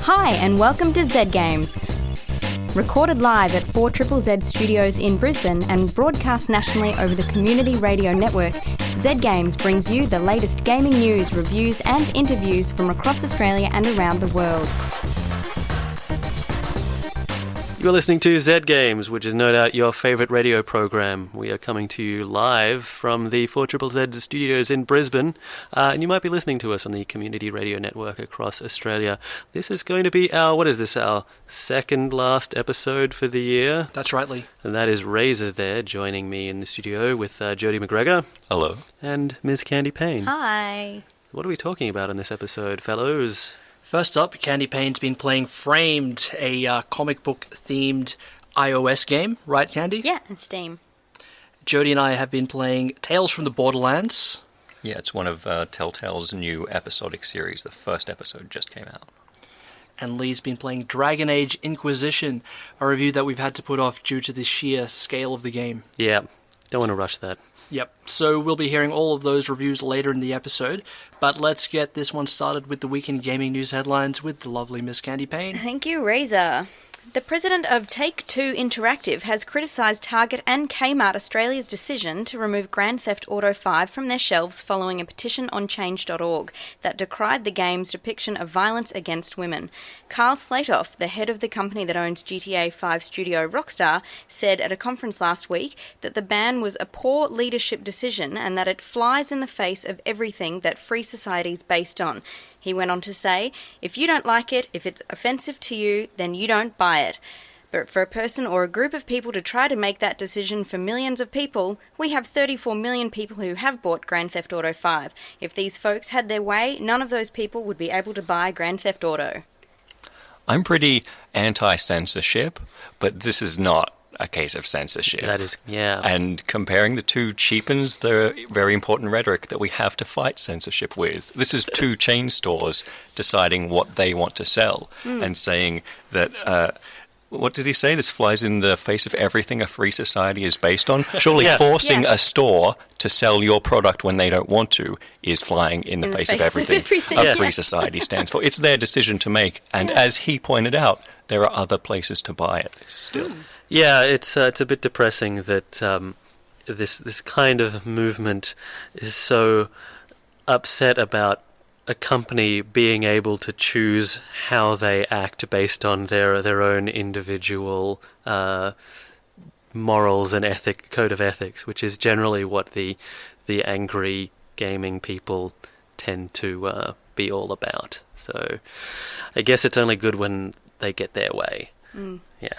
Hi and welcome to Z Games. Recorded live at 4ZZZ Studios in Brisbane and broadcast nationally over the Community Radio Network, Z Games brings you the latest gaming news, reviews and interviews from across Australia and around the world. You're listening to Z Games, which is no doubt your favourite radio program. We are coming to you live from the 4ZZZ Studios in Brisbane, and you might be listening to us on the Community Radio Network across Australia. This is going to be our second last episode for the year. That's right, Lee. And that is Razor there, joining me in the studio with Jody Macgregor. Hello. And Ms. Candi Payne. Hi. What are we talking about in this episode, fellows? First up, Candi Payne's been playing Framed, a comic book-themed iOS game. Right, Candi? Yeah, and Steam. Jody and I have been playing Tales from the Borderlands. Yeah, it's one of Telltale's new episodic series. The first episode just came out. And Lee's been playing Dragon Age Inquisition, a review that we've had to put off due to the sheer scale of the game. Yeah, don't want to rush that. Yep, so we'll be hearing all of those reviews later in the episode, but let's get this one started with the weekend gaming news headlines with the lovely Miss Candi Payne. Thank you, Razor. The president of Take-Two Interactive has criticised Target and Kmart Australia's decision to remove Grand Theft Auto 5 from their shelves following a petition on Change.org that decried the game's depiction of violence against women. Carl Slatoff, the head of the company that owns GTA 5 studio Rockstar, said at a conference last week that the ban was a poor leadership decision and that it flies in the face of everything that free society is based on. He went on to say, if you don't like it, if it's offensive to you, then you don't buy it. But for a person or a group of people to try to make that decision for millions of people, we have 34 million people who have bought Grand Theft Auto 5. If these folks had their way, none of those people would be able to buy Grand Theft Auto. I'm pretty anti-censorship, but this is not a case of censorship. That is, yeah. And comparing the two cheapens the very important rhetoric that we have to fight censorship with. This is two chain stores deciding what they want to sell and saying that, what did he say? This flies in the face of everything a free society is based on. Surely forcing a store to sell your product when they don't want to is flying in the face of everything a free society stands for. It's their decision to make. And as he pointed out, there are other places to buy it still. Yeah, it's a bit depressing that this kind of movement is so upset about a company being able to choose how they act based on their own individual morals and code of ethics, which is generally what the angry gaming people tend to be all about. So I guess it's only good when they get their way. Yeah.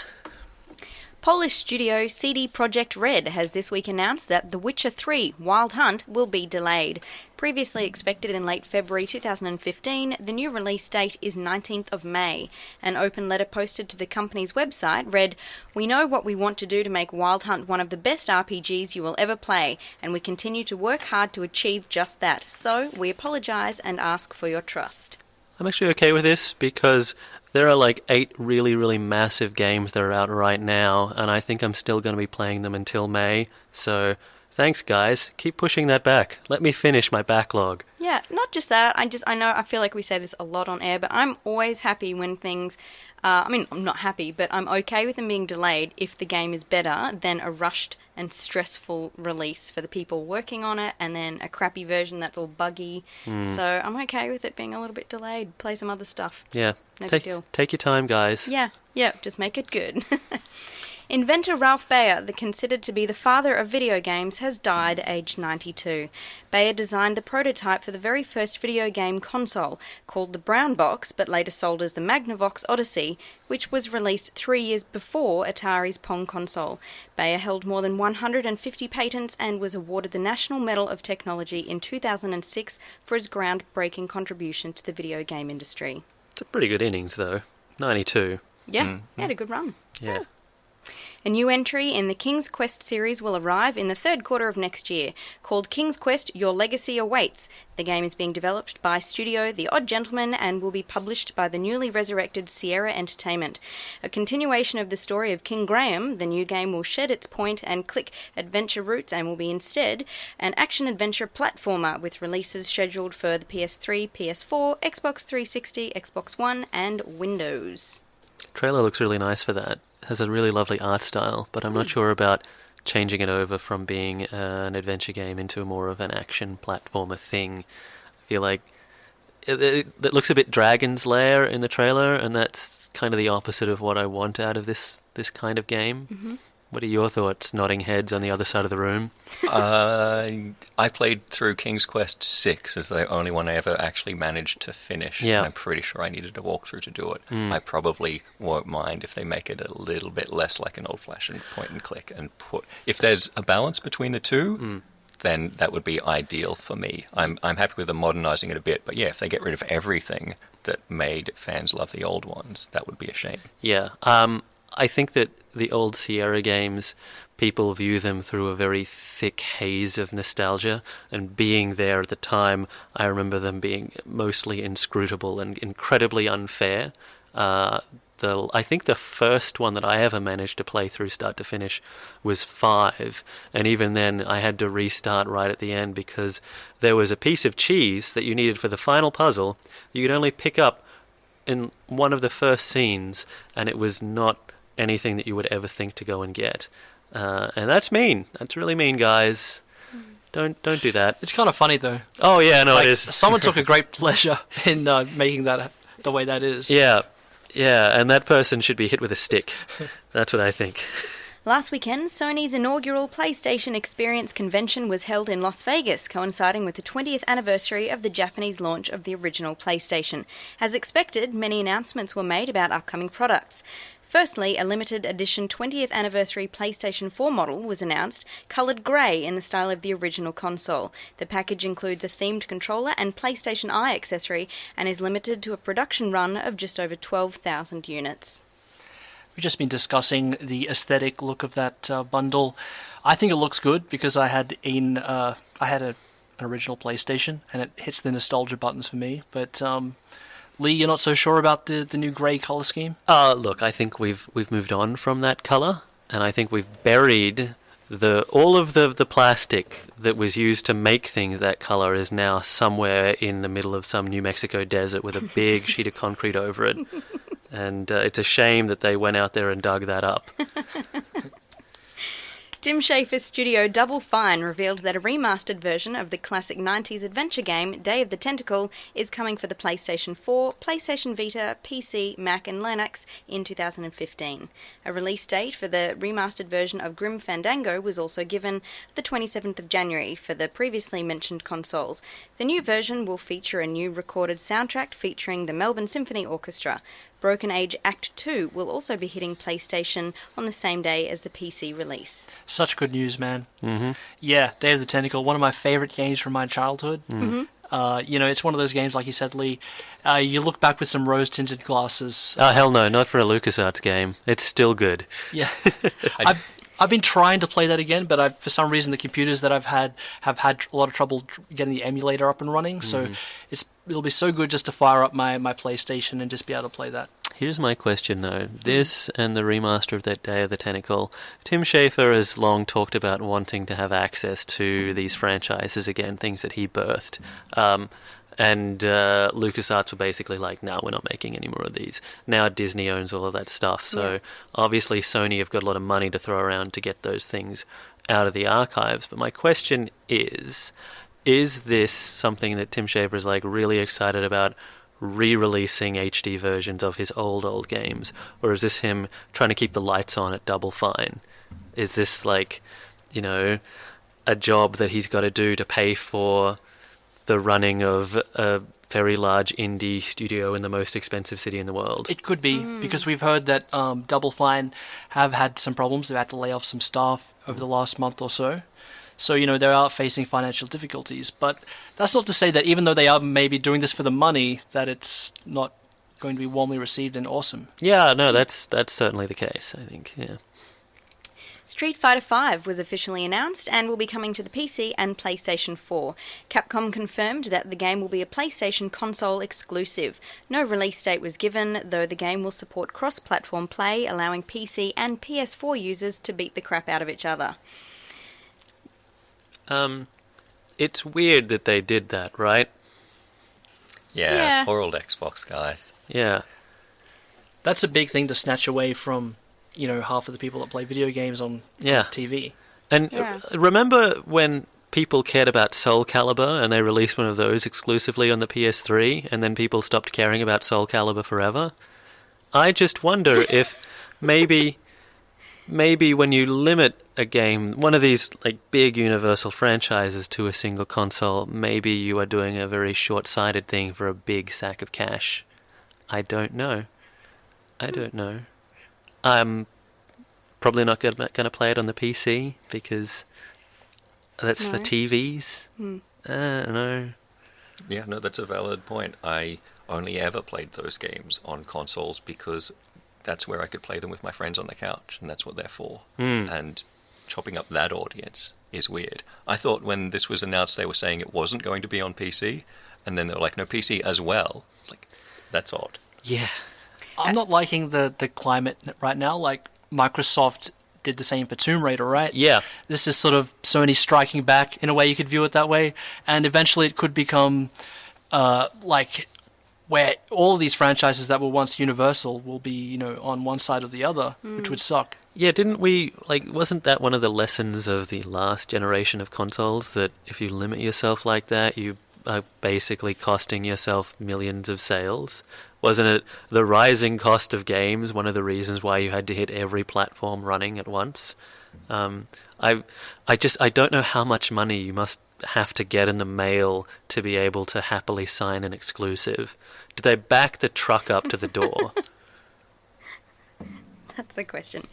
Polish studio CD Projekt Red has this week announced that The Witcher 3 Wild Hunt will be delayed. Previously expected in late February 2015, the new release date is 19th of May. An open letter posted to the company's website read, "We know what we want to do to make Wild Hunt one of the best RPGs you will ever play, and we continue to work hard to achieve just that. So, we apologise and ask for your trust." I'm actually okay with this because there are like 8 really, really massive games that are out right now, and I think I'm still going to be playing them until May. So, thanks guys. Keep pushing that back. Let me finish my backlog. I feel like we say this a lot on air, but I'm always happy when things... I'm not happy, but I'm okay with them being delayed if the game is better than a rushed and stressful release for the people working on it, and then a crappy version that's all buggy. So I'm okay with it being a little bit delayed. Play some other stuff. Yeah. No big deal. Take your time, guys. Yeah, just make it good. Inventor Ralph Baer, considered to be the father of video games, has died aged 92. Baer designed the prototype for the very first video game console, called the Brown Box, but later sold as the Magnavox Odyssey, which was released 3 years before Atari's Pong console. Baer held more than 150 patents and was awarded the National Medal of Technology in 2006 for his groundbreaking contribution to the video game industry. It's a pretty good innings, though. 92. Yeah, he had a good run. Yeah. A new entry in the King's Quest series will arrive in the third quarter of next year. Called King's Quest Your Legacy Awaits. The game is being developed by Studio The Odd Gentleman and will be published by the newly resurrected Sierra Entertainment. A continuation of the story of King Graham, the new game will shed its point and click adventure roots and will be instead an action-adventure platformer with releases scheduled for the PS3, PS4, Xbox 360, Xbox One and Windows. Trailer looks really nice for that. Has a really lovely art style, but I'm not sure about changing it over from being an adventure game into more of an action platformer thing. I feel like it looks a bit Dragon's Lair in the trailer, and that's kind of the opposite of what I want out of this kind of game. Mm-hmm. What are your thoughts, nodding heads on the other side of the room? I played through King's Quest 6 as the only one I ever actually managed to finish. Yeah. And I'm pretty sure I needed a walkthrough to do it. I probably won't mind if they make it a little bit less like an old-fashioned point and click and if there's a balance between the two, then that would be ideal for me. I'm happy with them modernizing it a bit, but yeah, if they get rid of everything that made fans love the old ones, that would be a shame. Yeah, I think that the old Sierra games, people view them through a very thick haze of nostalgia, and being there at the time, I remember them being mostly inscrutable and incredibly unfair. I think the first one that I ever managed to play through start to finish was 5, and even then I had to restart right at the end because there was a piece of cheese that you needed for the final puzzle you could only pick up in one of the first scenes, and it was not anything that you would ever think to go and get. And that's mean. That's really mean, guys. Don't do that. It's kind of funny, though. Oh, yeah, no, Like, it is. Someone took a great pleasure in making that the way that is. Yeah, and that person should be hit with a stick. That's what I think. Last weekend, Sony's inaugural PlayStation Experience convention was held in Las Vegas, coinciding with the 20th anniversary of the Japanese launch of the original PlayStation. As expected, many announcements were made about upcoming products. Firstly, a limited edition 20th anniversary PlayStation 4 model was announced, coloured grey in the style of the original console. The package includes a themed controller and PlayStation Eye accessory and is limited to a production run of just over 12,000 units. We've just been discussing the aesthetic look of that bundle. I think it looks good because I had an original PlayStation and it hits the nostalgia buttons for me, but Lee, you're not so sure about the new grey colour scheme? Look, I think we've moved on from that colour, and I think we've buried all of the plastic that was used to make things that colour is now somewhere in the middle of some New Mexico desert with a big sheet of concrete over it. And it's a shame that they went out there and dug that up. Tim Schafer's studio Double Fine revealed that a remastered version of the classic 90s adventure game Day of the Tentacle is coming for the PlayStation 4, PlayStation Vita, PC, Mac and Linux in 2015. A release date for the remastered version of Grim Fandango was also given, the 27th of January, for the previously mentioned consoles. The new version will feature a new recorded soundtrack featuring the Melbourne Symphony Orchestra. Broken Age Act 2 will also be hitting PlayStation on the same day as the PC release. Such good news, man. Mm-hmm. Yeah, Day of the Tentacle, one of my favourite games from my childhood. Mm-hmm. It's one of those games, like you said, Lee, you look back with some rose-tinted glasses. Oh, hell no, not for a LucasArts game. It's still good. Yeah. I've been trying to play that again, but for some reason the computers that I've had have had a lot of trouble getting the emulator up and running, so it'll be so good just to fire up my PlayStation and just be able to play that. Here's my question, though. This and the remaster of that Day of the Tentacle, Tim Schafer has long talked about wanting to have access to these franchises again, things that he birthed. And LucasArts were basically like, no, we're not making any more of these. Now Disney owns all of that stuff, so obviously Sony have got a lot of money to throw around to get those things out of the archives. But my question is this something that Tim Schafer is like really excited about re-releasing HD versions of his old games? Or is this him trying to keep the lights on at Double Fine? Is this like, a job that he's got to do to pay for the running of a very large indie studio in the most expensive city in the world? It could be, because we've heard that Double Fine have had some problems. They've had to lay off some staff over the last month or so. So, they are facing financial difficulties. But that's not to say that even though they are maybe doing this for the money, that it's not going to be warmly received and awesome. Yeah, no, that's certainly the case, I think, yeah. Street Fighter V was officially announced and will be coming to the PC and PlayStation 4. Capcom confirmed that the game will be a PlayStation console exclusive. No release date was given, though the game will support cross-platform play, allowing PC and PS4 users to beat the crap out of each other. It's weird that they did that, right? Yeah, poor old Xbox guys. Yeah. That's a big thing to snatch away from, half of the people that play video games on TV. And remember when people cared about Soul Calibur and they released one of those exclusively on the PS3 and then people stopped caring about Soul Calibur forever? I just wonder if maybe when you limit a game, one of these like big universal franchises to a single console, maybe you are doing a very short-sighted thing for a big sack of cash. I don't know. I'm probably not going to play it on the PC because that's for TVs. I don't know. Yeah, no, that's a valid point. I only ever played those games on consoles because that's where I could play them with my friends on the couch, and that's what they're for. And chopping up that audience is weird. I thought when this was announced they were saying it wasn't going to be on PC, and then they were like, no, PC as well. Like, that's odd. Yeah. I'm not liking the climate right now. Like, Microsoft did the same for Tomb Raider, right? Yeah. This is sort of Sony striking back, in a way you could view it that way, and eventually it could become where all these franchises that were once Universal will be, on one side or the other, which would suck. Yeah, wasn't that one of the lessons of the last generation of consoles, that if you limit yourself like that, you are basically costing yourself millions of sales? Wasn't it the rising cost of games one of the reasons why you had to hit every platform running at once? I don't know how much money you must have to get in the mail to be able to happily sign an exclusive. Do they back the truck up to the door? That's the question.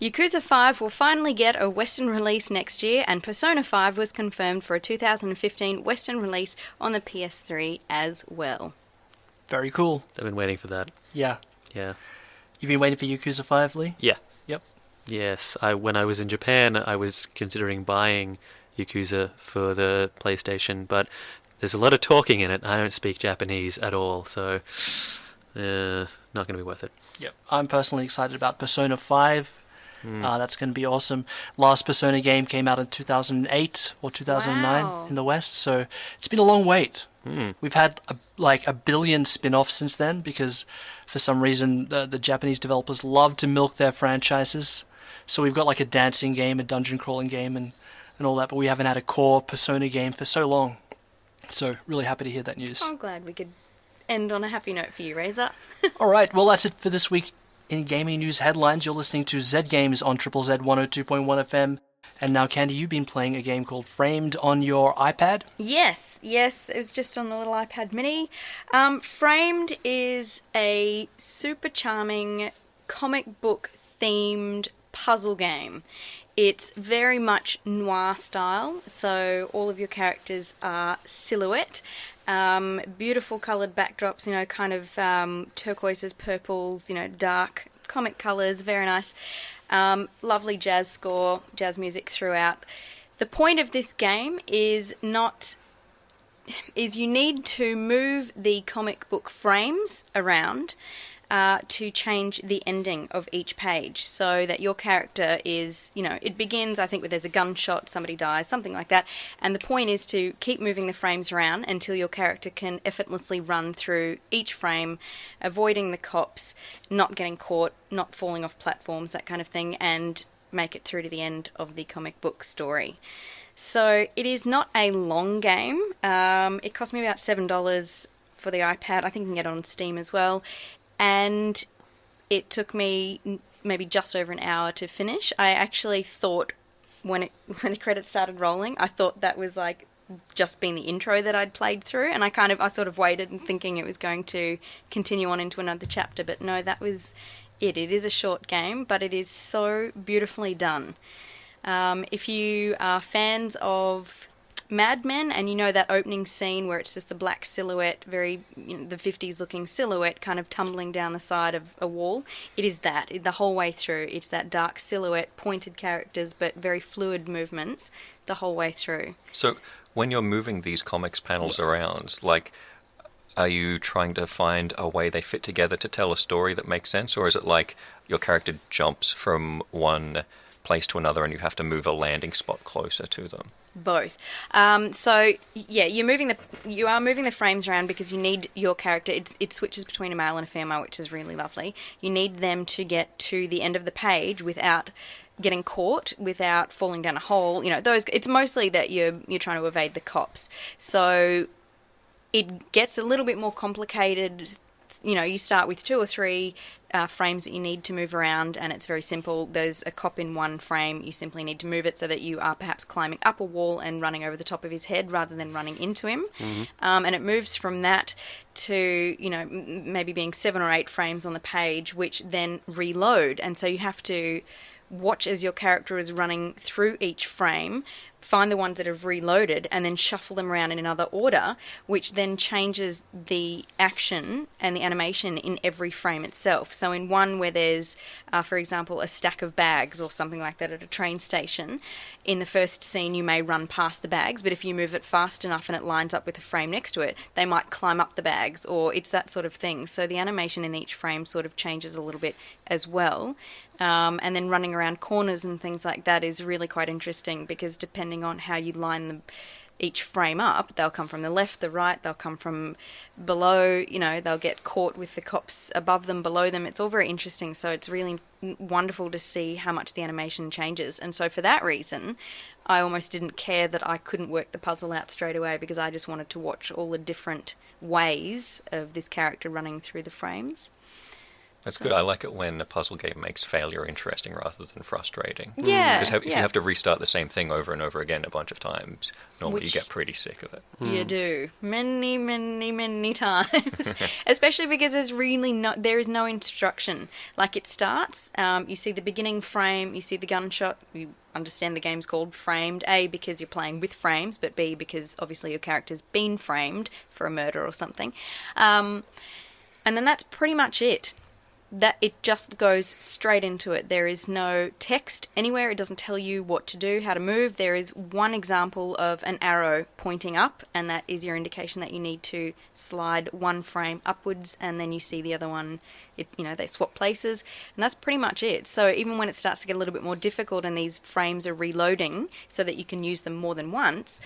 Yakuza 5 will finally get a Western release next year, and Persona 5 was confirmed for a 2015 Western release on the PS3 as well. Very cool. I've been waiting for that. Yeah. Yeah. You've been waiting for Yakuza 5, Lee? Yeah. Yep. Yes. When I was in Japan, I was considering buying Yakuza for the PlayStation, but there's a lot of talking in it. I don't speak Japanese at all, so not going to be worth it. Yep. I'm personally excited about Persona 5. That's going to be awesome. Last Persona game came out in 2008 or 2009 in the West, so it's been a long wait. We've had a billion spin-offs since then because for some reason the Japanese developers love to milk their franchises. So we've got like a dancing game, a dungeon crawling game and all that, but we haven't had a core Persona game for so long. So really happy to hear that news. I'm glad we could end on a happy note for you, Razor. All right, well that's it for this week in gaming news headlines. You're listening to Z Games on Triple Z 102.1 FM. And now, Candi, you've been playing a game called Framed on your iPad? Yes, it was just on the little iPad mini. Framed is a super charming comic book themed puzzle game. It's very much noir style, so all of your characters are silhouette. Beautiful coloured backdrops, kind of turquoises, purples, dark comic colours, very nice. Lovely jazz score, jazz music throughout. The point of this game is you need to move the comic book frames around to change the ending of each page, so that your character is, it begins, I think, with there's a gunshot, somebody dies, something like that, and the point is to keep moving the frames around until your character can effortlessly run through each frame, avoiding the cops, not getting caught, not falling off platforms, that kind of thing, and make it through to the end of the comic book story. So it is not a long game. It cost me about $7 for the iPad. I think you can get it on Steam as well. And it took me maybe just over an hour to finish. I actually thought when the credits started rolling, I thought that was like just been the intro that I'd played through, and I sort of waited and thinking it was going to continue on into another chapter, but no, that was it. It is a short game, but it is so beautifully done. If you are fans of Mad Men, and you know that opening scene where it's just a black silhouette, very the 50s looking silhouette kind of tumbling down the side of a wall. It is that the whole way through. It's that dark silhouette, pointed characters, but very fluid movements the whole way through. So when you're moving these comics panels Yes. around, like, are you trying to find a way they fit together to tell a story that makes sense, or is it like your character jumps from one place to another and you have to move a landing spot closer to them? Both. So yeah, you are moving the frames around because you need your character. It switches between a male and a female, which is really lovely. You need them to get to the end of the page without getting caught, without falling down a hole. It's mostly that you're trying to evade the cops. So it gets a little bit more complicated. You start with 2 or 3 frames that you need to move around, and it's very simple. There's a cop in one frame. You simply need to move it so that you are perhaps climbing up a wall and running over the top of his head rather than running into him. Mm-hmm. And it moves from that to, maybe being 7 or 8 frames on the page, which then reload. And so you have to watch as your character is running through each frame, find the ones that have reloaded, and then shuffle them around in another order, which then changes the action and the animation in every frame itself. So in one where there's, for example, a stack of bags or something like that at a train station, in the first scene you may run past the bags, but if you move it fast enough and it lines up with the frame next to it, they might climb up the bags, or it's that sort of thing. So the animation in each frame sort of changes a little bit as well. And then running around corners and things like that is really quite interesting, because depending on how you line each frame up, they'll come from the left, the right, they'll come from below, they'll get caught with the cops above them, below them. It's all very interesting, so it's really wonderful to see how much the animation changes. And so for that reason, I almost didn't care that I couldn't work the puzzle out straight away, because I just wanted to watch all the different ways of this character running through the frames. That's good. I like it when a puzzle game makes failure interesting rather than frustrating. Yeah. Because if you have to restart the same thing over and over again a bunch of times, normally you Which get pretty sick of it. You do. Many, many, many times. Especially because there is no instruction. Like, it starts, you see the beginning frame, you see the gunshot, you understand the game's called Framed, A, because you're playing with frames, but B, because obviously your character's been framed for a murder or something. And then that's pretty much it. That it just goes straight into it. There is no text anywhere. It doesn't tell you what to do, how to move. There is one example of an arrow pointing up, and that is your indication that you need to slide one frame upwards, and then you see the other one, they swap places, and that's pretty much it. So even when it starts to get a little bit more difficult and these frames are reloading so that you can use them more than once,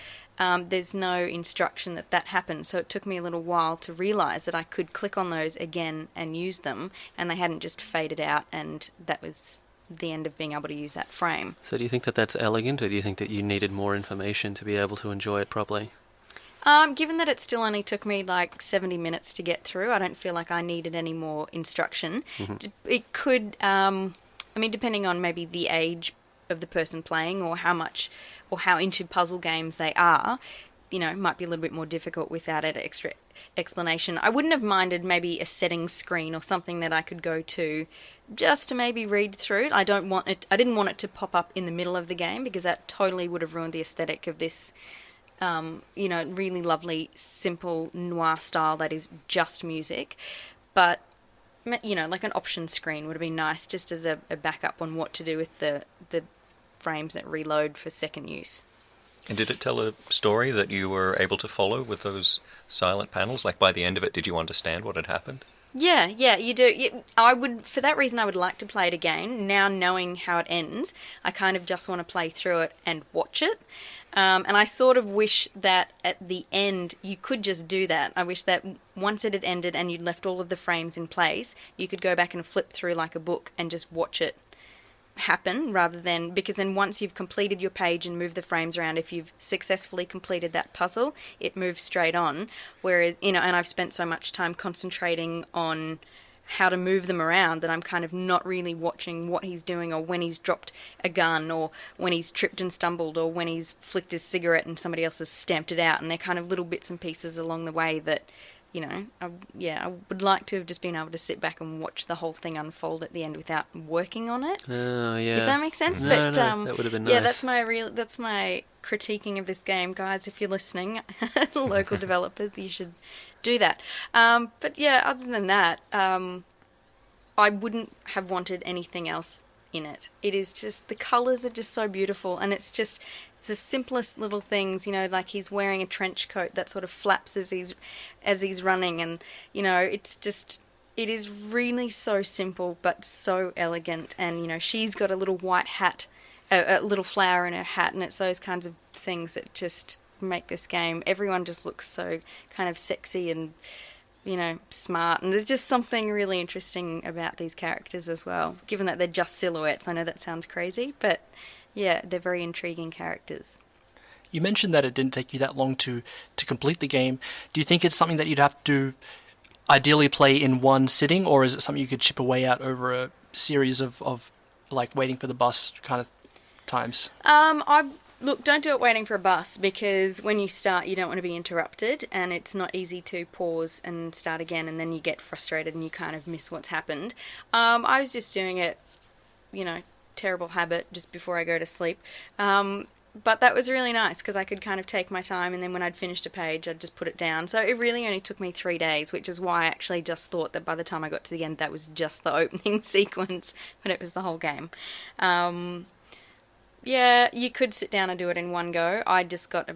there's no instruction that happens. So it took me a little while to realise that I could click on those again and use them, and they hadn't just faded out, and that was the end of being able to use that frame. So do you think that that's elegant, or do you think that you needed more information to be able to enjoy it properly? Given that it still only took me like 70 minutes to get through, I don't feel like I needed any more instruction. Mm-hmm. It could, depending on maybe the age of the person playing, or how much or how into puzzle games they are, might be a little bit more difficult without an extra explanation. I wouldn't have minded maybe a settings screen or something that I could go to just to maybe read through it. I didn't want it to pop up in the middle of the game, because that totally would have ruined the aesthetic of this really lovely, simple noir style that is just music. But like an option screen would have been nice, just as a backup on what to do with the frames that reload for second use. And did it tell a story that you were able to follow with those silent panels? Like, by the end of it, did you understand what had happened? Yeah, you do. For that reason, I would like to play it again. Now, knowing how it ends, I kind of just want to play through it and watch it. And I sort of wish that at the end you could just do that. I wish that once it had ended and you'd left all of the frames in place, you could go back and flip through like a book and just watch it happen, rather than, because then once you've completed your page and moved the frames around, if you've successfully completed that puzzle, it moves straight on. Whereas, and I've spent so much time concentrating on how to move them around that I'm kind of not really watching what he's doing, or when he's dropped a gun, or when he's tripped and stumbled, or when he's flicked his cigarette and somebody else has stamped it out. And they're kind of little bits and pieces along the way that I would like to have just been able to sit back and watch the whole thing unfold at the end without working on it. Oh, yeah. If that makes sense. No, But that would have been nice. yeah, that's my critiquing of this game, guys. If you're listening, local developers, you should do that. But yeah, other than that, I wouldn't have wanted anything else in it. It is just, the colours are just so beautiful, and it's the simplest little things, like he's wearing a trench coat that sort of flaps as he's running, and it is really so simple but so elegant. And she's got a little white hat, a little flower in her hat, and it's those kinds of things that just make this game. Everyone just looks so kind of sexy and smart, and there's just something really interesting about these characters as well, given that they're just silhouettes. I know that sounds crazy, but yeah, they're very intriguing characters. You mentioned that it didn't take you that long to complete the game. Do you think it's something that you'd have to ideally play in one sitting, or is it something you could chip away at over a series of like waiting for the bus kind of times? Look, don't do it waiting for a bus, because when you start, you don't want to be interrupted, and it's not easy to pause and start again, and then you get frustrated and you kind of miss what's happened. I was just doing it, terrible habit, just before I go to sleep. But that was really nice, because I could kind of take my time, and then when I'd finished a page, I'd just put it down. So it really only took me 3 days, which is why I actually just thought that by the time I got to the end, that was just the opening sequence, but it was the whole game. Yeah, you could sit down and do it in one go. I just got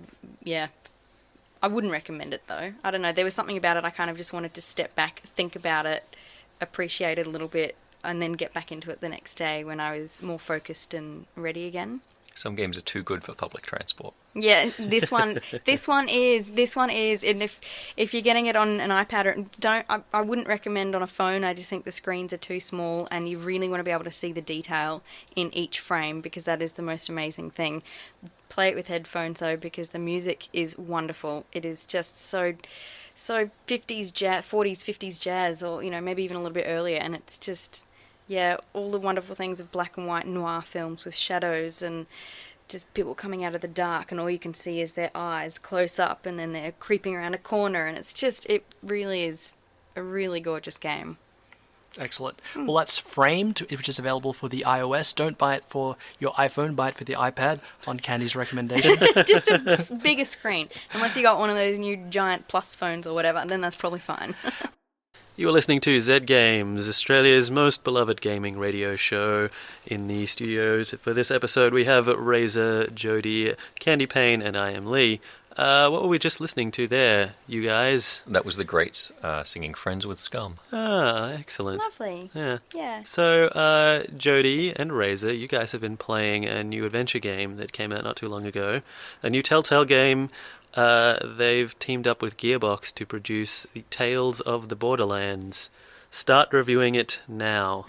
I wouldn't recommend it, though. I don't know, there was something about it I kind of just wanted to step back, think about it, appreciate it a little bit, and then get back into it the next day when I was more focused and ready again. Some games are too good for public transport. Yeah, this one is, and if you're getting it on an iPad, I wouldn't recommend on a phone. I just think the screens are too small, and you really want to be able to see the detail in each frame, because that is the most amazing thing. Play it with headphones though, because the music is wonderful. It is just so 50s jazz, 40s, 50s jazz, or maybe even a little bit earlier, and it's just, yeah, all the wonderful things of black and white noir films with shadows and just people coming out of the dark, and all you can see is their eyes close up, and then they're creeping around a corner, and it really is a really gorgeous game. Excellent. Well, that's Framed, which is available for the iOS. Don't buy it for your iPhone, buy it for the iPad, on Candi's recommendation. Just a bigger screen. Unless you got one of those new giant Plus phones or whatever, then that's probably fine. You are listening to Z Games, Australia's most beloved gaming radio show. In the studios for this episode, we have Razor, Jody, Candi Payne, and I am Lee. What were we just listening to there, you guys? That was the Greats singing Friends with Scum. Ah, excellent. Lovely. Yeah. So, Jody and Razor, you guys have been playing a new adventure game that came out not too long ago. A new Telltale game. They've teamed up with Gearbox to produce the Tales of the Borderlands. Start reviewing it now.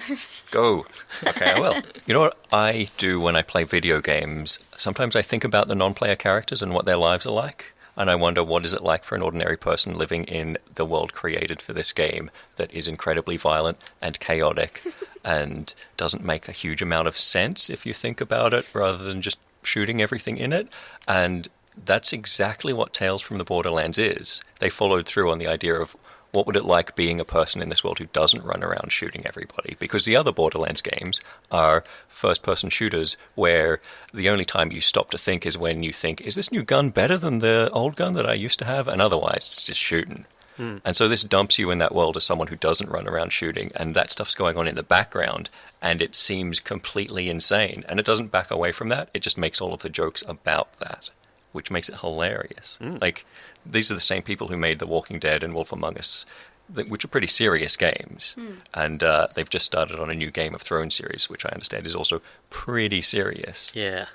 Go. Okay, I will. You know what I do when I play video games? Sometimes I think about the non-player characters and what their lives are like, and I wonder what is it like for an ordinary person living in the world created for this game that is incredibly violent and chaotic and doesn't make a huge amount of sense if you think about it, rather than just shooting everything in it. And that's exactly what Tales from the Borderlands is. They followed through on the idea of what would it like being a person in this world who doesn't run around shooting everybody? Because the other Borderlands games are first-person shooters where the only time you stop to think is when you think, is this new gun better than the old gun that I used to have? And otherwise, it's just shooting. And so this dumps you in that world as someone who doesn't run around shooting, and that stuff's going on in the background, and it seems completely insane. And it doesn't back away from that. It just makes all of the jokes about that, which makes it hilarious. Like, these are the same people who made The Walking Dead and Wolf Among Us, which are pretty serious games. And they've just started on a new Game of Thrones series, which I understand is also pretty serious. Yeah.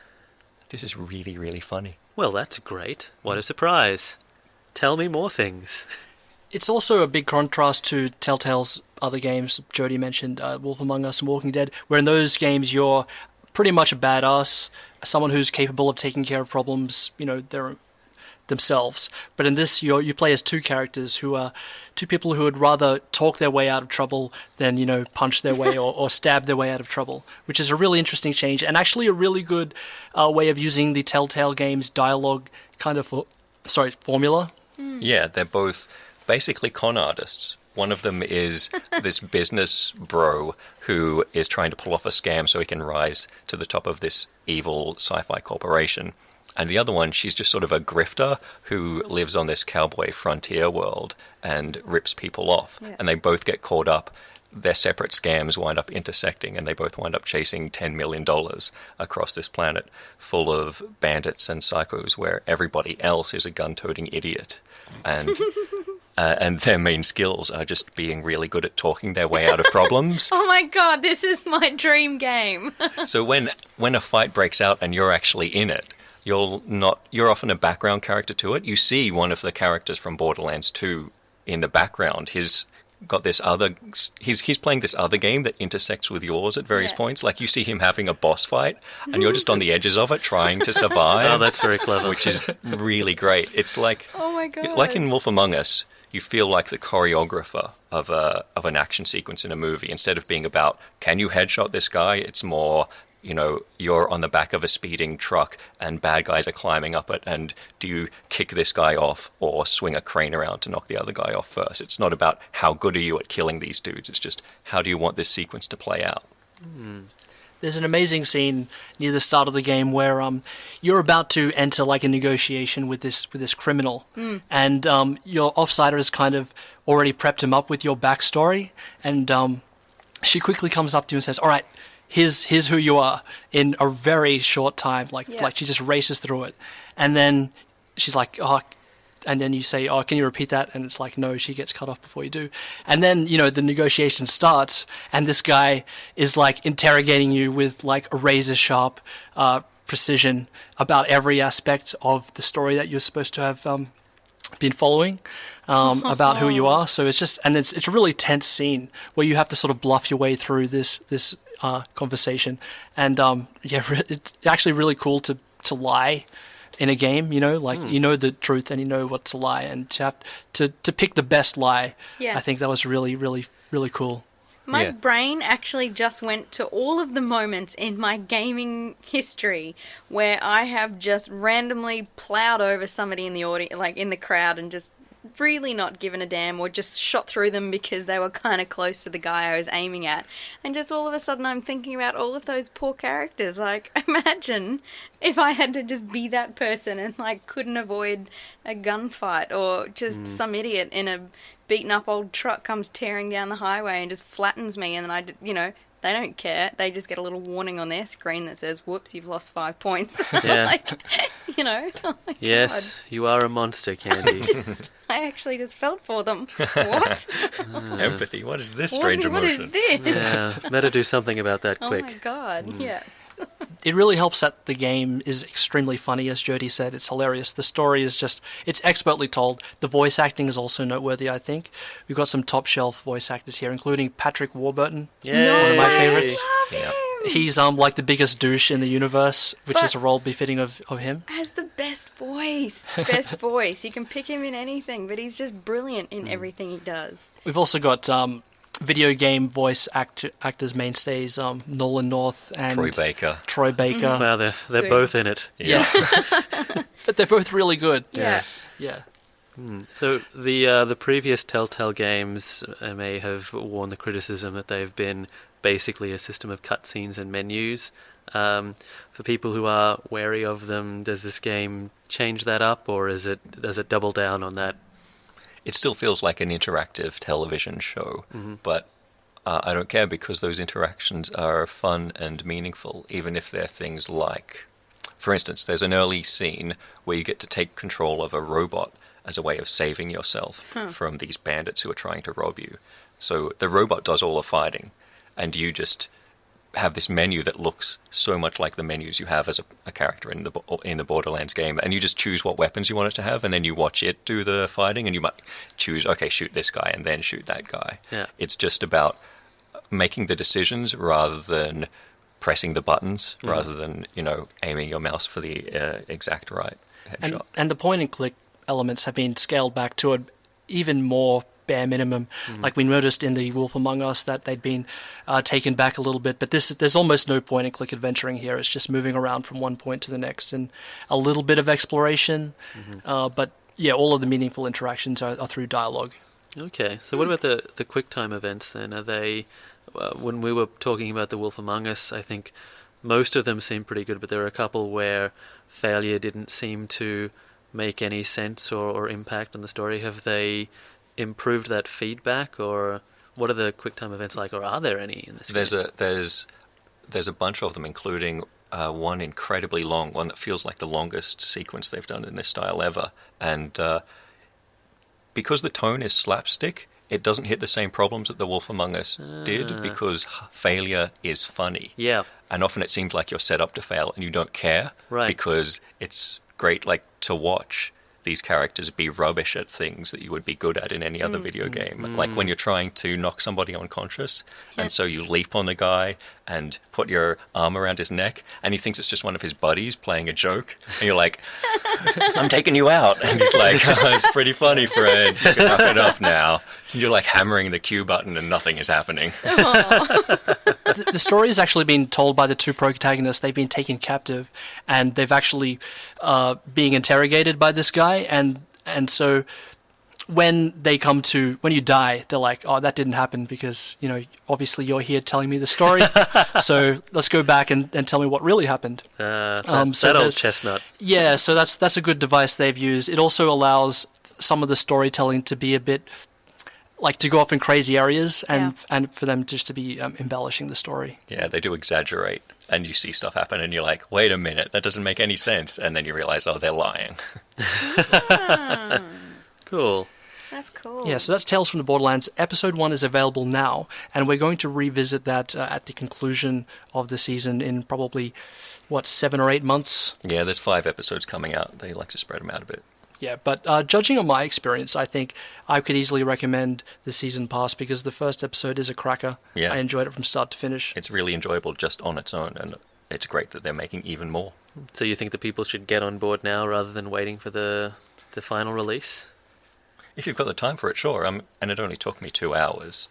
This is really, really funny. Well, that's great. What a surprise. Tell me more things. It's also a big contrast to Telltale's other games. Jody mentioned Wolf Among Us and Walking Dead, where in those games you're pretty much a badass, someone who's capable of taking care of problems, themselves. But in this, you play as two characters who are two people who would rather talk their way out of trouble than, punch their way or stab their way out of trouble, which is a really interesting change, and actually a really good way of using the Telltale games dialogue kind of, formula. Yeah, they're both basically con artists. One of them is this business bro who is trying to pull off a scam so he can rise to the top of this evil sci-fi corporation. And the other one, she's just sort of a grifter who lives on this cowboy frontier world and rips people off. Yeah. And they both get caught up. Their separate scams wind up intersecting, and they both wind up chasing $10 million across this planet full of bandits and psychos where everybody else is a gun-toting idiot. And their main skills are just being really good at talking their way out of problems. Oh my god, this is my dream game. So when a fight breaks out and you're actually in it, you're often a background character to it. You see one of the characters from Borderlands 2 in the background. He's playing this other game that intersects with yours at various points. Like you see him having a boss fight and you're just on the edges of it trying to survive. Oh, that's very clever. Which is really great. It's like, Oh my god. like in Wolf Among Us, you feel like the choreographer of an action sequence in a movie. Instead of being about, can you headshot this guy? It's more, you're on the back of a speeding truck and bad guys are climbing up it, and do you kick this guy off or swing a crane around to knock the other guy off first? It's not about how good are you at killing these dudes. It's just, how do you want this sequence to play out? There's an amazing scene near the start of the game where you're about to enter like a negotiation with this criminal, and your offsider has kind of already prepped him up with your backstory, and she quickly comes up to you and says, "All right, here's who you are," in a very short time. Like she just races through it, and then she's like, "Oh." And then you say, "Oh, can you repeat that?" And it's like, no, she gets cut off before you do. And then, the negotiation starts, and this guy is like interrogating you with like a razor sharp precision about every aspect of the story that you're supposed to have been following, about who you are. So it's it's a really tense scene where you have to sort of bluff your way through this conversation. And it's actually really cool to lie in a game, you know the truth and you know what's a lie, and to have to pick the best lie. Yeah. I think that was really, really, really cool. My brain actually just went to all of the moments in my gaming history where I have just randomly plowed over somebody in the audience, like in the crowd, and just really not given a damn, or just shot through them because they were kind of close to the guy I was aiming at. And just all of a sudden I'm thinking about all of those poor characters. Like, imagine if I had to just be that person and like couldn't avoid a gunfight, or just some idiot in a beaten up old truck comes tearing down the highway and just flattens me, and then they don't care. They just get a little warning on their screen that says, "Whoops, you've lost 5 points." Yeah. Oh my Yes, God. you are a monster, Candi. I actually just felt for them. What? Empathy. What is this strange What emotion? is this? Yeah, better do something about that Oh quick. my god, yeah. It really helps that the game is extremely funny, as Jody said. It's hilarious. The story is it's expertly told. The voice acting is also noteworthy, I think. We've got some top shelf voice actors here, including Patrick Warburton. Yay. One of my favorites. Love him. He's like the biggest douche in the universe, which is a role befitting of him. Has the best voice. Best voice. You can pick him in anything, but he's just brilliant in everything he does. We've also got video game voice actors mainstays, Nolan North and Troy Baker. Wow, they're both in it. Yeah. But they're both really good. Yeah. Yeah. So the previous Telltale games may have worn the criticism that they've been basically a system of cutscenes and menus. For people who are wary of them, does this game change that up, or does it double down on that? It still feels like an interactive television show, but I don't care, because those interactions are fun and meaningful, even if they're things like, for instance, there's an early scene where you get to take control of a robot as a way of saving yourself from these bandits who are trying to rob you. So the robot does all the fighting, and you just have this menu that looks so much like the menus you have as a character in the Borderlands game, and you just choose what weapons you want it to have, and then you watch it do the fighting, and you might choose, okay, shoot this guy and then shoot that guy. Yeah. It's just about making the decisions rather than pressing the buttons, rather than aiming your mouse for the exact right headshot. And the point and click elements have been scaled back to an even more bare minimum. Like we noticed in the Wolf Among Us that they'd been taken back a little bit, but there's almost no point and click adventuring here. It's just moving around from one point to the next and a little bit of exploration, but yeah, all of the meaningful interactions are through dialogue. Okay, so what about the QuickTime events then? Are they, when we were talking about The Wolf Among Us, I think most of them seem pretty good, but there are a couple where failure didn't seem to make any sense or impact on the story. Have they improved that feedback, or what are the QuickTime events like, or are there any in this game? There's a bunch of them, including one incredibly long, one that feels like the longest sequence they've done in this style ever. And because the tone is slapstick, it doesn't hit the same problems that The Wolf Among Us did, because failure is funny. Yeah. And often it seems like you're set up to fail and you don't care. Right. Because it's great, like, to watch these characters be rubbish at things that you would be good at in any other video game. Like when you're trying to knock somebody unconscious, and so you leap on the guy and put your arm around his neck, and he thinks it's just one of his buddies playing a joke, and you're like, I'm taking you out. And he's like, oh, it's pretty funny, Fred. You can knock it off now. So you're like hammering the Q button and nothing is happening. The story has actually been told by the two protagonists. They've been taken captive, and they've actually being interrogated by this guy, and so when you die, they're like, oh, that didn't happen because, obviously you're here telling me the story, so let's go back and tell me what really happened. That old chestnut. Yeah, so that's a good device they've used. It also allows some of the storytelling to be a bit like to go off in crazy areas, and for them just to be embellishing the story. Yeah, they do exaggerate, and you see stuff happen, and you're like, wait a minute, that doesn't make any sense, and then you realize, oh, they're lying. Cool. That's cool. Yeah, so that's Tales from the Borderlands. Episode 1 is available now, and we're going to revisit that at the conclusion of the season in probably, 7 or 8 months? Yeah, there's 5 episodes coming out. They like to spread them out a bit. Yeah, but judging on my experience, I think I could easily recommend the season pass because the first episode is a cracker. Yeah. I enjoyed it from start to finish. It's really enjoyable just on its own, and it's great that they're making even more. So you think the people should get on board now rather than waiting for the final release? If you've got the time for it, sure. And it only took me 2 hours.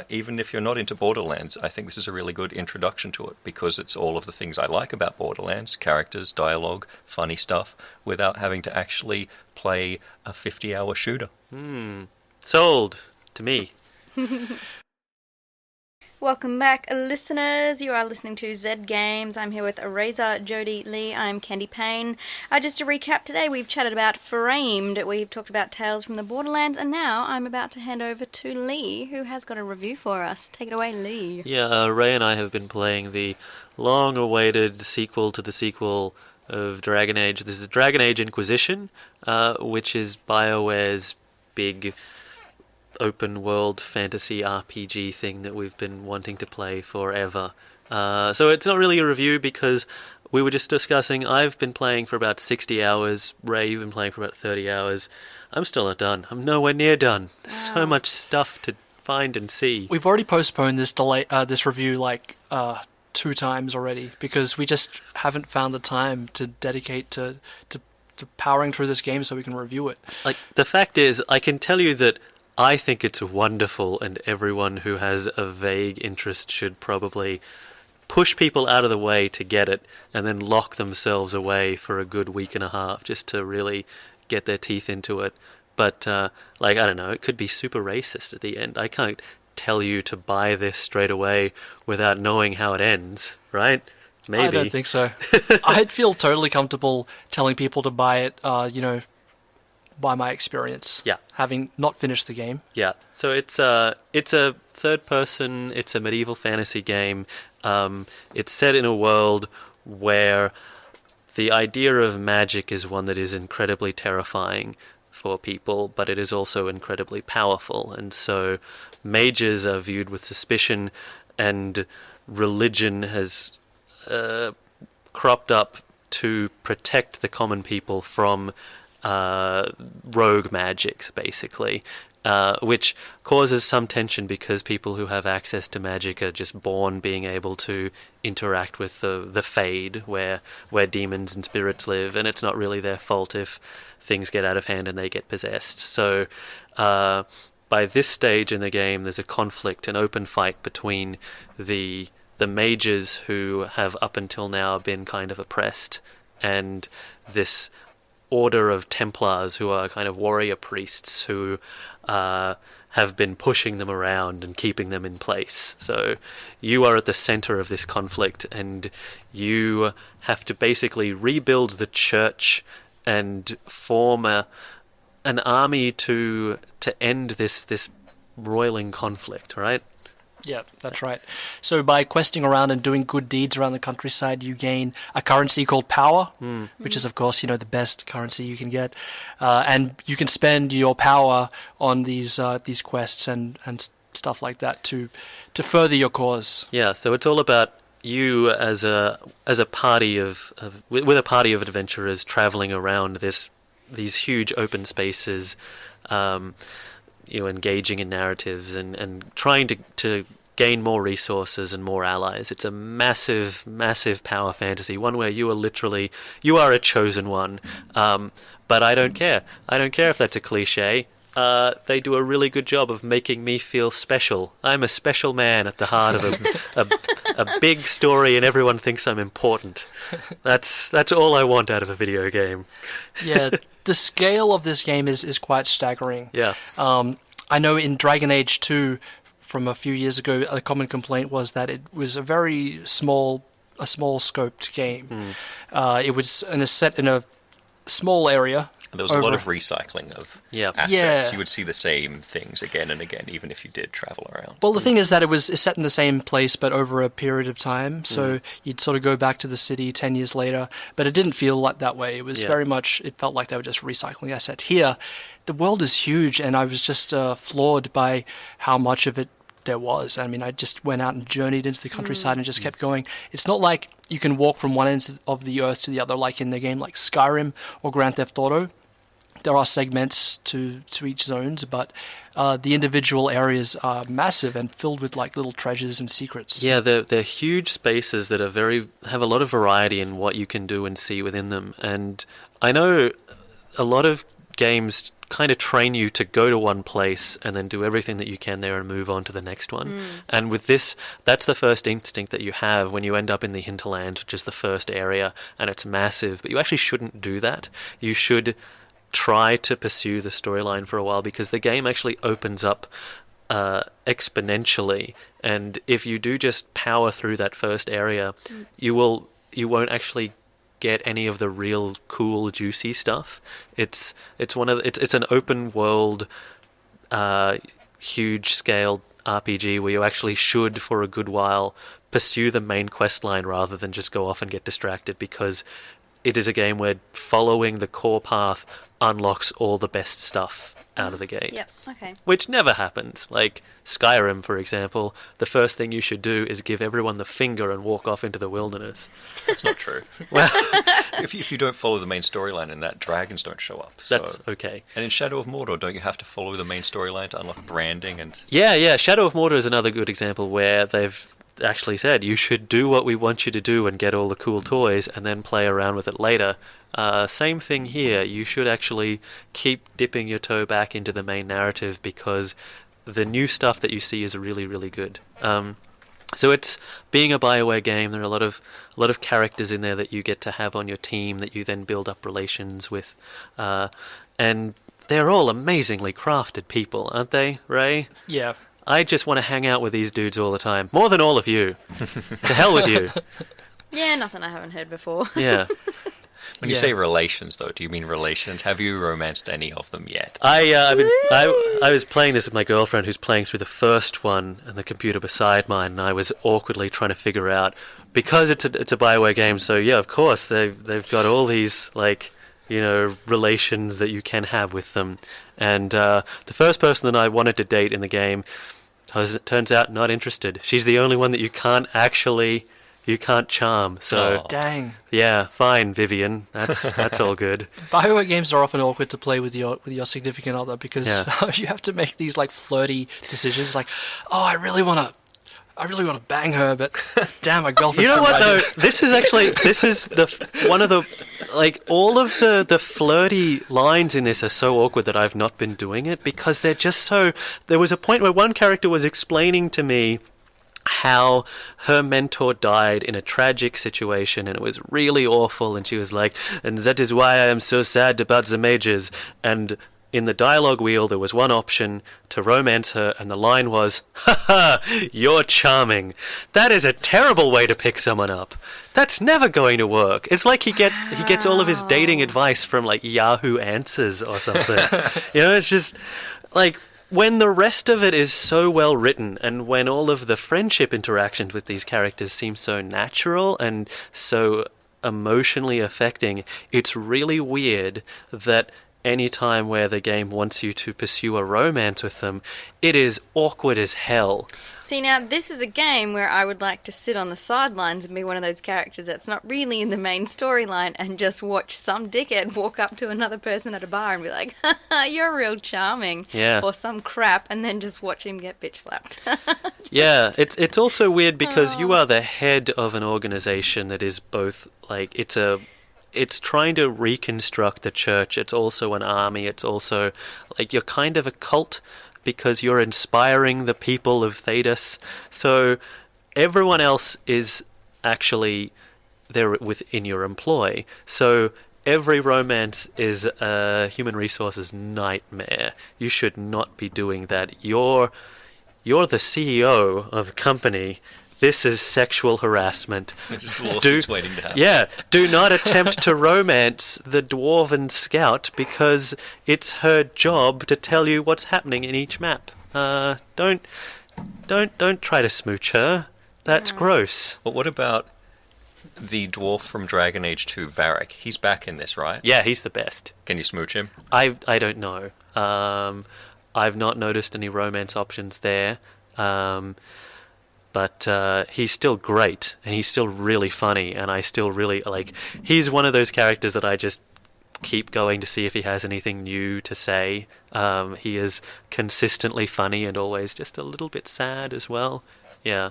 Even if you're not into Borderlands, I think this is a really good introduction to it because it's all of the things I like about Borderlands, characters, dialogue, funny stuff, without having to actually play a 50-hour shooter. Sold to me. Welcome back, listeners. You are listening to Z Games. I'm here with Razor, Jody, Lee. I'm Candi Payne. Just to recap today, we've chatted about Framed, we've talked about Tales from the Borderlands, and now I'm about to hand over to Lee, who has got a review for us. Take it away, Lee. Yeah, Ray and I have been playing the long-awaited sequel to the sequel of Dragon Age. This is Dragon Age Inquisition, which is BioWare's big open-world fantasy RPG thing that we've been wanting to play forever. So it's not really a review because we were just discussing, I've been playing for about 60 hours, Ray, you've been playing for about 30 hours. I'm still not done. I'm nowhere near done. There's so much stuff to find and see. We've already postponed this review 2 times already because we just haven't found the time to dedicate to powering through this game so we can review it. Like, the fact is, I can tell you that I think it's wonderful, and everyone who has a vague interest should probably push people out of the way to get it, and then lock themselves away for a good week and a half just to really get their teeth into it. But, I don't know, it could be super racist at the end. I can't tell you to buy this straight away without knowing how it ends, right? Maybe. I don't think so. I'd feel totally comfortable telling people to buy it, by my experience. Yeah. Having not finished the game. Yeah. So it's a third person, it's a medieval fantasy game. It's set in a world where the idea of magic is one that is incredibly terrifying for people, but it is also incredibly powerful. And so mages are viewed with suspicion, and religion has cropped up to protect the common people from rogue magics, basically, which causes some tension because people who have access to magic are just born being able to interact with the Fade, where demons and spirits live, and it's not really their fault if things get out of hand and they get possessed. So by this stage in the game, there's a conflict, an open fight between the mages who have up until now been kind of oppressed, and this order of Templars who are kind of warrior priests who have been pushing them around and keeping them in place. So you are at the center of this conflict, and you have to basically rebuild the church and form an army to end this roiling conflict, right? Yeah, that's right. So by questing around and doing good deeds around the countryside, you gain a currency called power, which is, of course, the best currency you can get. And you can spend your power on these quests and stuff like that to further your cause. Yeah, so it's all about you as a party with a party of adventurers traveling around these huge open spaces, engaging in narratives and trying to gain more resources and more allies. It's a massive, massive power fantasy, one where you are a chosen one. But I don't care. I don't care if that's a cliche. They do a really good job of making me feel special. I'm a special man at the heart of a big story, and everyone thinks I'm important. That's all I want out of a video game. Yeah, the scale of this game is quite staggering. Yeah. I know in Dragon Age 2 from a few years ago, a common complaint was that it was a very small scoped game. It was set in a small area. And there was a lot of recycling of assets. Yeah. You would see the same things again and again, even if you did travel around. Well, the thing is that it's set in the same place, but over a period of time. So you'd sort of go back to the city 10 years later, but it didn't feel like that way. It was very much, it felt like they were just recycling assets. Here, the world is huge, and I was just floored by how much of it there was. I mean, I just went out and journeyed into the countryside and just kept going. It's not like you can walk from one end of the earth to the other, like in the game like Skyrim or Grand Theft Auto. There are segments to each zones, but the individual areas are massive and filled with like little treasures and secrets. Yeah, they're huge spaces that have a lot of variety in what you can do and see within them. And I know a lot of games kind of train you to go to one place and then do everything that you can there and move on to the next one. And with this, that's the first instinct that you have when you end up in the hinterland, which is the first area, and it's massive. But you actually shouldn't do that. You should try to pursue the storyline for a while, because the game actually opens up exponentially, and if you do just power through that first area, you won't actually get any of the real cool juicy stuff. It's an open world huge scale RPG where you actually should for a good while pursue the main quest line rather than just go off and get distracted, because it is a game where following the core path unlocks all the best stuff out of the gate. Yep, okay. Which never happens. Like Skyrim, for example, the first thing you should do is give everyone the finger and walk off into the wilderness. That's not true. Well, if you don't follow the main storyline in that, dragons don't show up. So. That's okay. And in Shadow of Mordor, don't you have to follow the main storyline to unlock branding and... Yeah. Shadow of Mordor is another good example where they've actually said you should do what we want you to do and get all the cool toys and then play around with it later. Same thing here. You should actually keep dipping your toe back into the main narrative, because the new stuff that you see is really, really good. So it's being a BioWare game. There are a lot of characters in there that you get to have on your team that you then build up relations with, and they're all amazingly crafted people, aren't they, Ray? Yeah. I just want to hang out with these dudes all the time. More than all of you. To hell with you. Yeah, nothing I haven't heard before. Yeah. When you say relations, though, do you mean relations? Have you romanced any of them yet? I was playing this with my girlfriend, who's playing through the first one, and the computer beside mine, and I was awkwardly trying to figure out, because it's a BioWare game, so yeah, of course, they've got all these, relations that you can have with them. And the first person that I wanted to date in the game, turns out not interested. She's the only one that you can't charm. So dang. Yeah, fine, Vivian. That's all good. BioWare games are often awkward to play with your significant other, because you have to make these flirty decisions, I really want to bang her, but damn, my girlfriend's You know what though? somebody. This is one of the all of the flirty lines in this are so awkward that I've not been doing it, because they're just so. There was a point where one character was explaining to me how her mentor died in a tragic situation and it was really awful, and she was like, and that is why I am so sad about the mages. And in the dialogue wheel there was one option to romance her, and the line was, "Haha, you're charming." That is a terrible way to pick someone up. That's never going to work. It's like he gets all of his dating advice from like Yahoo Answers or something. It's just like, when the rest of it is so well written, and when all of the friendship interactions with these characters seem so natural and so emotionally affecting, it's really weird that any time where the game wants you to pursue a romance with them, it is awkward as hell. See, now, this is a game where I would like to sit on the sidelines and be one of those characters that's not really in the main storyline and just watch some dickhead walk up to another person at a bar and be like, haha, you're real charming. Yeah. Or some crap, and then just watch him get bitch slapped. Yeah, it's also weird because you are the head of an organization that is both, like, it's trying to reconstruct the church, it's also an army, it's also, like, you're kind of a cult, because you're inspiring the people of Thedas. So everyone else is actually there within your employ. So every romance is a human resources nightmare. You should not be doing that. You're the CEO of a company. This is sexual harassment. Just lawsuits waiting to happen. Yeah, do not attempt to romance the dwarven scout, because it's her job to tell you what's happening in each map. Don't try to smooch her. That's gross. But what about the dwarf from Dragon Age 2, Varric? He's back in this, right? Yeah, he's the best. Can you smooch him? I don't know. I've not noticed any romance options there. But he's still great, and he's still really funny, and I still really, like, he's one of those characters that I just keep going to see if he has anything new to say. He is consistently funny and always just a little bit sad as well. Yeah.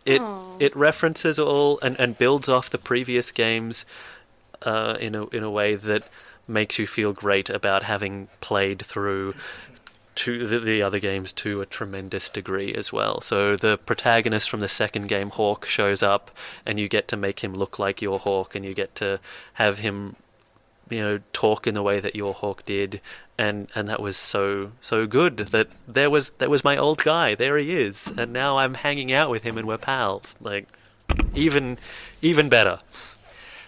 It references all and builds off the previous games in a way that makes you feel great about having played through to the other games to a tremendous degree as well. So the protagonist from the second game, Hawk, shows up, and you get to make him look like your Hawk, and you get to have him, talk in the way that your Hawk did, and that was so good that there was my old guy. There he is, and now I'm hanging out with him and we're pals. Like, even better.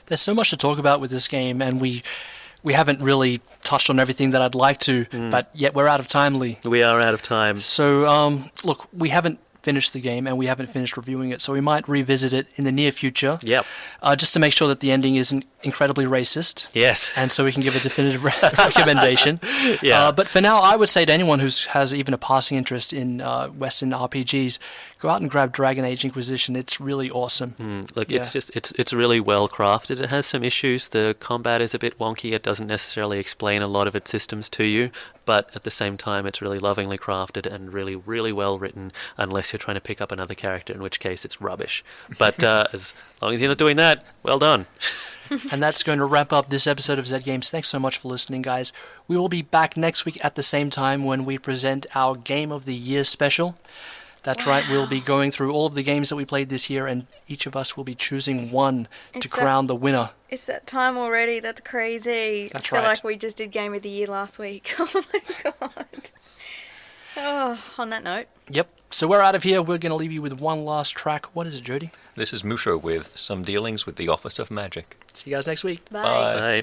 There's so much to talk about with this game, and we haven't really touched on everything that I'd like to, but yet we're out of time, Lee. We are out of time. So, look, we haven't finished the game, and we haven't finished reviewing it, so we might revisit it in the near future. Yep. Just to make sure that the ending isn't incredibly racist. Yes. And so we can give a definitive recommendation. Yeah. But for now, I would say to anyone who has even a passing interest in Western RPGs, go out and grab Dragon Age Inquisition. It's really awesome. Look, Yeah. it's really well crafted. It has some issues. The combat is a bit wonky. It doesn't necessarily explain a lot of its systems to you, but at the same time, it's really lovingly crafted and really, really well written, unless you're trying to pick up another character, in which case it's rubbish. But as long as you're not doing that, well done. And that's going to wrap up this episode of Zed Games. Thanks so much for listening, guys. We will be back next week at the same time when we present our Game of the Year special. That's right, we'll be going through all of the games that we played this year, and each of us will be choosing one to crown the winner. It's that time already. That's crazy. That's I feel right. like we just did Game of the Year last week. Oh my god. Oh, on that note. Yep. So we're out of here. We're going to leave you with one last track. What is it, Jody? This is Musho with Some Dealings with the Office of Magic. See you guys next week. Bye. Bye. Bye.